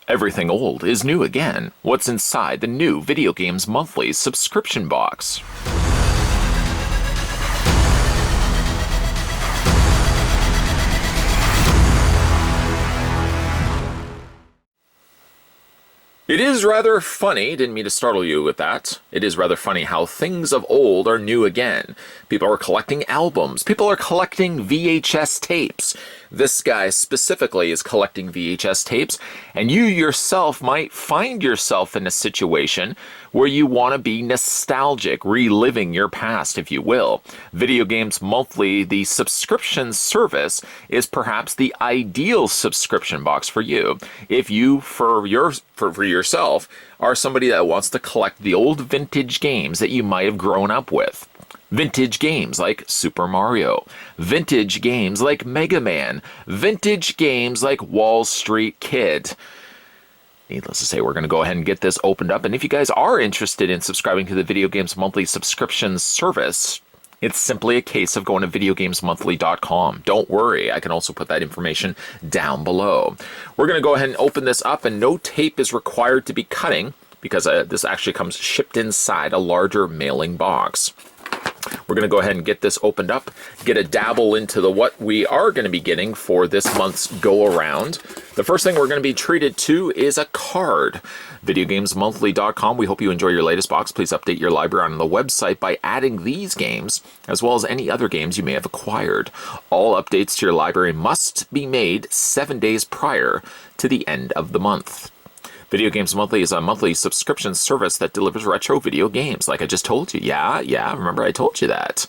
Everything old is new again. What's inside the new Video Games Monthly subscription box? It is rather funny, didn't mean to startle you with that. It is rather funny how things of old are new again. People are collecting albums. People are collecting VHS tapes. This guy specifically is collecting VHS tapes, and you yourself might find yourself in a situation where you want to be nostalgic, reliving your past, if you will. Video Games Monthly, the subscription service, is perhaps the ideal subscription box for you. If you, for yourself, are somebody that wants to collect the old vintage games that you might have grown up with. Vintage games like Super Mario, vintage games like Mega Man, vintage games like Wall Street Kid. Needless to say, we're going to go ahead and get this opened up. And if you guys are interested in subscribing to the Video Games Monthly subscription service, it's simply a case of going to videogamesmonthly.com. Don't worry, I can also put that information down below. We're going to go ahead and open this up, and no tape is required to be cutting because this actually comes shipped inside a larger mailing box. We're going to go ahead and get this opened up, get a dabble into what we are going to be getting for this month's go-around. The first thing we're going to be treated to is a card. VideoGamesMonthly.com. We hope you enjoy your latest box. Please update your library on the website by adding these games, as well as any other games you may have acquired. All updates to your library must be made 7 days prior to the end of the month. Video Games Monthly is a monthly subscription service that delivers retro video games, like I just told you. Yeah, remember I told you that.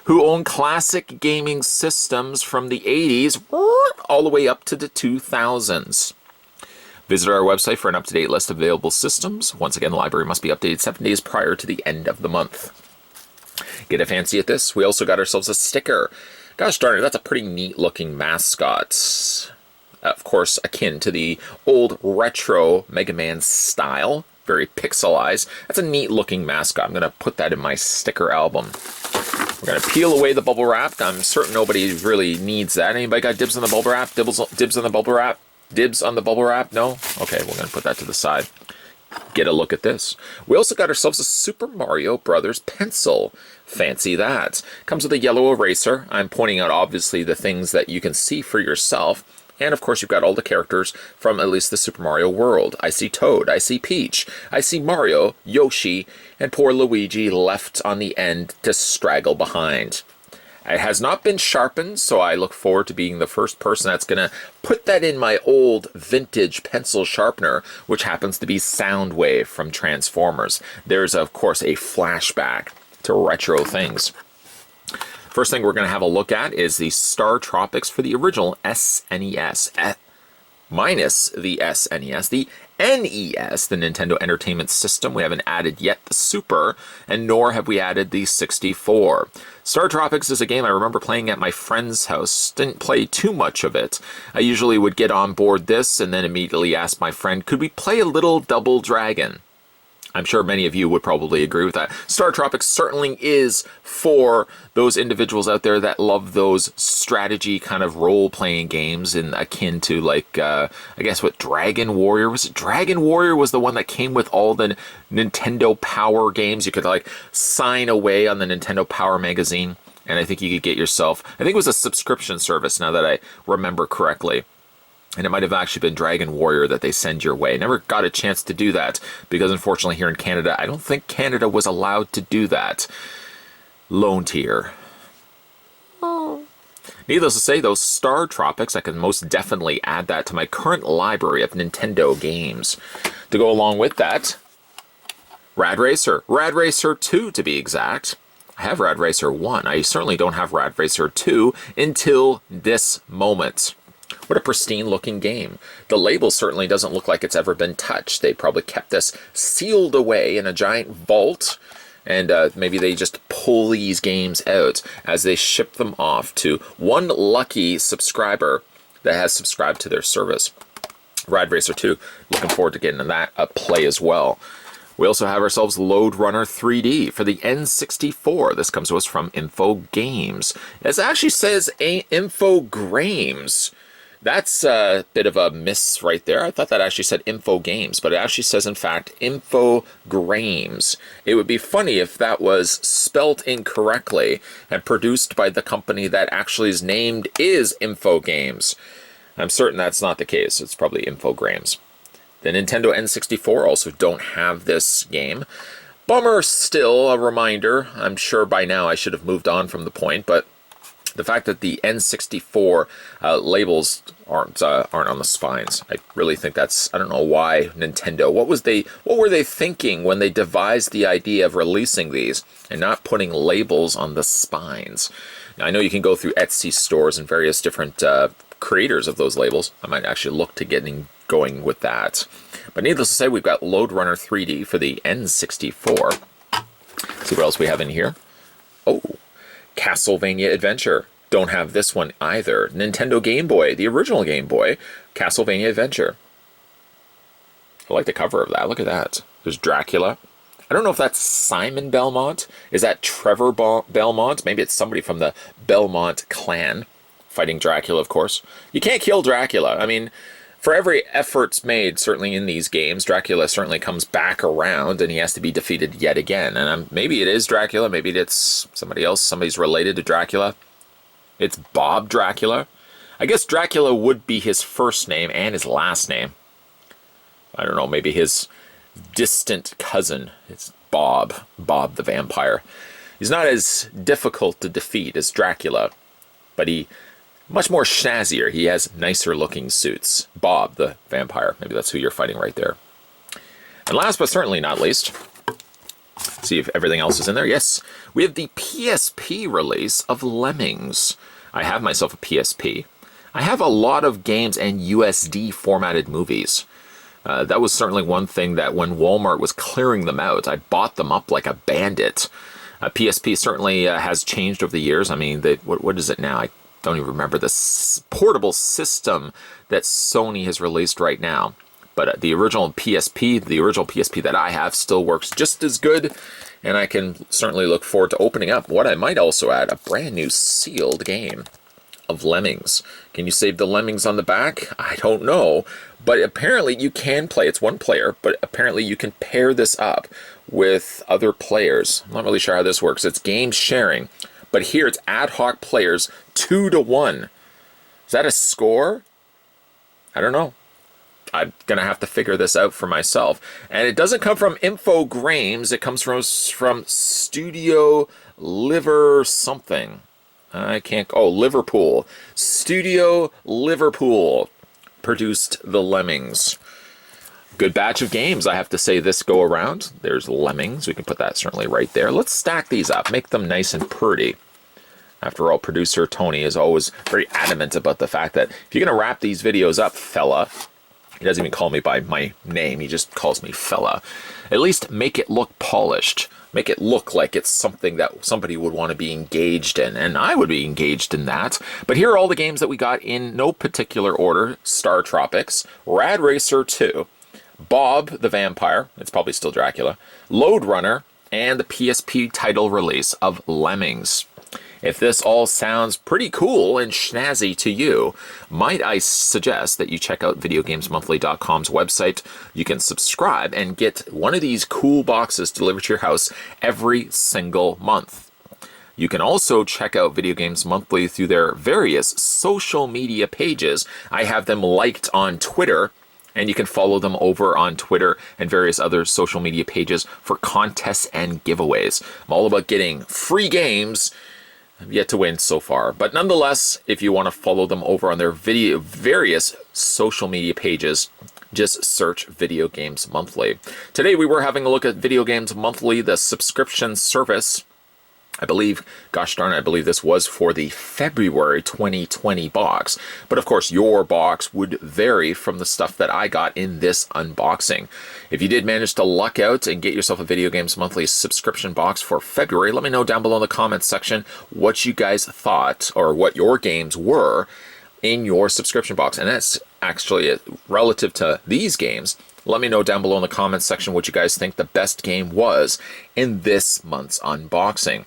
Who own classic gaming systems from the 80s all the way up to the 2000s. Visit our website for an up-to-date list of available systems. Once again, the library must be updated 7 days prior to the end of the month. Get a fancy at this. We also got ourselves a sticker. Gosh darn it, that's a pretty neat looking mascot. Of course, akin to the old retro Mega Man style. Very pixelized. That's a neat looking mascot. I'm going to put that in my sticker album. We're going to peel away the bubble wrap. I'm certain nobody really needs that. Anybody got dibs on the bubble wrap? Dibs on the bubble wrap? Dibs on the bubble wrap? No? Okay, we're going to put that to the side. Get a look at this. We also got ourselves a Super Mario Brothers pencil. Fancy that. Comes with a yellow eraser. I'm pointing out obviously the things that you can see for yourself. And of course, you've got all the characters from at least the Super Mario world. I see Toad, I see Peach, I see Mario, Yoshi, and poor Luigi left on the end to straggle behind. It has not been sharpened, so I look forward to being the first person that's going to put that in my old vintage pencil sharpener, which happens to be Soundwave from Transformers. There's, of course, a flashback to retro things. First thing we're going to have a look at is the Startropics for the original SNES, minus the SNES. The NES, the Nintendo Entertainment System, we haven't added yet the Super, and nor have we added the 64. Startropics is a game I remember playing at my friend's house. Didn't play too much of it. I usually would get on board this and then immediately ask my friend, could we play a little Double Dragon? I'm sure many of you would probably agree with that. Startropics certainly is for those individuals out there that love those strategy kind of role-playing games and akin to like, I guess what, Dragon Warrior? Was it Dragon Warrior was the one that came with all the Nintendo Power games? You could like sign away on the Nintendo Power magazine. And I think you could get yourself, I think it was a subscription service now that I remember correctly. And it might have actually been Dragon Warrior that they send your way. Never got a chance to do that because unfortunately here in Canada, I don't think Canada was allowed to do that. Lone tier. Oh. Needless to say, those Startropics, I can most definitely add that to my current library of Nintendo games. To go along with that, Rad Racer. Rad Racer 2 to be exact. I have Rad Racer 1. I certainly don't have Rad Racer 2 until this moment. What a pristine looking game. The label certainly doesn't look like it's ever been touched. They probably kept this sealed away in a giant vault, and maybe they just pull these games out as they ship them off to one lucky subscriber that has subscribed to their service. Rad Racer 2, looking forward to getting that play as well. We also have ourselves Loadrunner 3D for the N64. This comes to us from Info Games. It actually says Info Grames. That's a bit of a miss right there. I thought that actually said Info Games, but it actually says, in fact, Infogrames. It would be funny if that was spelt incorrectly and produced by the company that actually is named is Info Games. I'm certain that's not the case. It's probably Infogrames. The Nintendo N64 also don't have this game. Bummer still, a reminder. I'm sure by now I should have moved on from the point, but the fact that the N64 labels aren't on the spines, I really think that's, I don't know why Nintendo, what were they thinking when they devised the idea of releasing these and not putting labels on the spines? Now, I know you can go through Etsy stores and various different creators of those labels. I might actually look to going with that. But needless to say, we've got Loadrunner 3D for the N64. Let's see what else we have in here. Oh, Castlevania Adventure. Don't have this one either. Nintendo Game Boy, the original Game Boy, Castlevania Adventure. I like the cover of that. Look at that. There's Dracula. I don't know if that's Simon Belmont. Is that Trevor Belmont? Maybe it's somebody from the Belmont clan fighting Dracula, of course. You can't kill Dracula. I mean, for every efforts made, certainly in these games, Dracula certainly comes back around and he has to be defeated yet again. And maybe it is Dracula, maybe it's somebody else, somebody's related to Dracula. It's Bob Dracula. I guess Dracula would be his first name and his last name. I don't know, maybe his distant cousin. It's Bob the vampire. He's not as difficult to defeat as Dracula, but much more snazzier. He has nicer looking suits. Bob, the vampire. Maybe that's who you're fighting right there. And last but certainly not least, see if everything else is in there. Yes, we have the PSP release of Lemmings. I have myself a PSP. I have a lot of games and USD formatted movies. That was certainly one thing that when Walmart was clearing them out, I bought them up like a bandit. PSP certainly has changed over the years. I mean, what is it now? I don't even remember the portable system that Sony has released right now. But the original PSP that I have still works just as good. And I can certainly look forward to opening up what I might also add, a brand new sealed game of Lemmings. Can you save the Lemmings on the back? I don't know. But apparently you can play. It's one player, but apparently you can pair this up with other players. I'm not really sure how this works. It's game sharing. But here it's ad hoc players 2-1. Is that a score? I don't know. I'm going to have to figure this out for myself. And it doesn't come from Infogrames. It comes from Studio Liver something. I can't... Oh, Liverpool. Studio Liverpool produced the Lemmings. Good batch of games, I have to say, this go around. There's Lemmings. We can put that certainly right there. Let's stack these up. Make them nice and pretty. After all, producer Tony is always very adamant about the fact that if you're going to wrap these videos up, fella... He doesn't even call me by my name. He just calls me fella. At least make it look polished. Make it look like it's something that somebody would want to be engaged in. And I would be engaged in that. But here are all the games that we got in no particular order. Startropics, Rad Racer 2, Bob the Vampire, it's probably still Dracula, Loadrunner, and the PSP title release of Lemmings. If this all sounds pretty cool and snazzy to you, might I suggest that you check out VideoGamesMonthly.com's website. You can subscribe and get one of these cool boxes delivered to your house every single month. You can also check out Video Games Monthly through their various social media pages. I have them liked on Twitter, and you can follow them over on Twitter and various other social media pages for contests and giveaways. I'm all about getting free games. I've yet to win so far, but nonetheless, if you want to follow them over on their various social media pages, just search Video Games Monthly. Today we were having a look at Video Games Monthly, the subscription service. I believe, gosh darn it, I believe this was for the February 2020 box. But of course, your box would vary from the stuff that I got in this unboxing. If you did manage to luck out and get yourself a Video Games Monthly subscription box for February, let me know down below in the comments section what you guys thought or what your games were in your subscription box. And that's actually relative to these games. Let me know down below in the comments section what you guys think the best game was in this month's unboxing.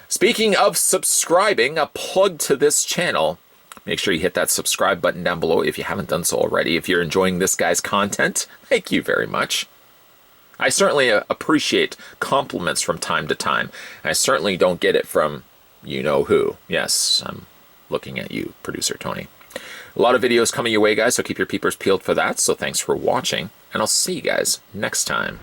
Speaking of subscribing, a plug to this channel. Make sure you hit that subscribe button down below if you haven't done so already. If you're enjoying this guy's content, thank you very much. I certainly appreciate compliments from time to time. I certainly don't get it from you-know-who. Yes, I'm looking at you, Producer Tony. A lot of videos coming your way, guys, so keep your peepers peeled for that. So thanks for watching, and I'll see you guys next time.